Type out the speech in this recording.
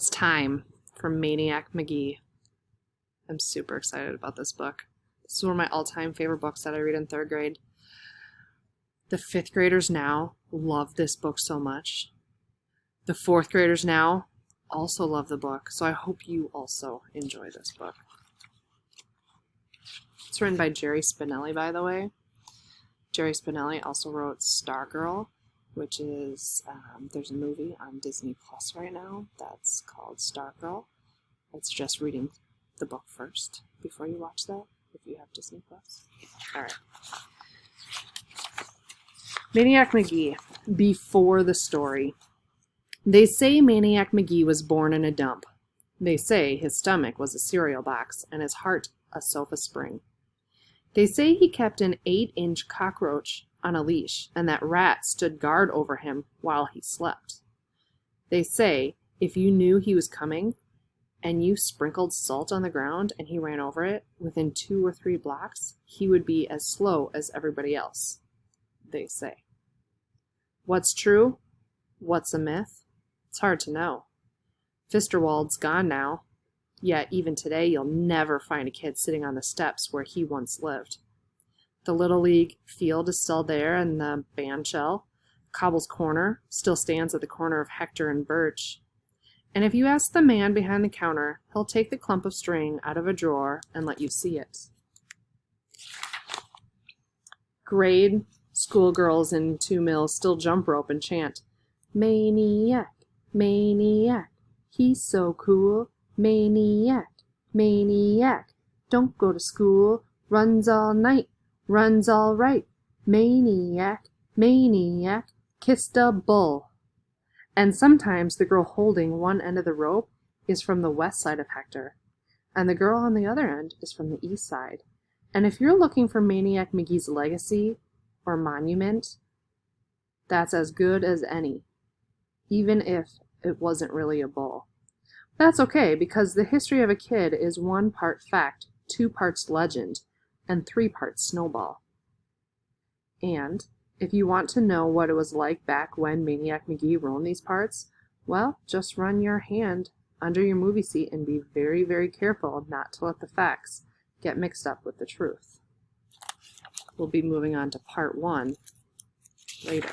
It's time for Maniac Magee. I'm super excited about this book. This is one of my all-time favorite books that I read in 3rd grade. The 5th graders now love this book so much. The 4th graders now also love the book, so I hope you also enjoy this book. It's written by Jerry Spinelli, by the way. Jerry Spinelli also wrote Stargirl, which is, there's a movie on Disney Plus right now that's called Stargirl. It's just reading the book first before you watch that, if you have Disney Plus. All right. Maniac Magee, before the story. They say Maniac Magee was born in a dump. They say his stomach was a cereal box and his heart a sofa spring. They say he kept an 8-inch cockroach on a leash and that rats stood guard over him while he slept. They say if you knew he was coming and you sprinkled salt on the ground and he ran over it, within 2 or 3 blocks, he would be as slow as everybody else. They say. What's true? What's a myth? It's hard to know. Fisterwald's gone now, yet even today you'll never find a kid sitting on the steps where he once lived. The Little League field is still there, and the bandshell, Cobble's Corner, still stands at the corner of Hector and Birch. And if you ask the man behind the counter, he'll take the clump of string out of a drawer and let you see it. Grade schoolgirls in 2 Mills still jump rope and chant, Maniac, Maniac, he's so cool. Maniac, Maniac, don't go to school. Runs all night, runs all right. Maniac, Maniac, kissed a bull. And sometimes the girl holding one end of the rope is from the west side of Hector, and the girl on the other end is from the east side. And if you're looking for Maniac Magee's legacy or monument, that's as good as any, even if it wasn't really a bull. That's okay, because the history of a kid is 1 part fact, 2 parts legend, and 3 parts snowball. And if you want to know what it was like back when Maniac Magee roamed these parts, well, just run your hand under your movie seat and be very, very careful not to let the facts get mixed up with the truth. We'll be moving on to part 1 later.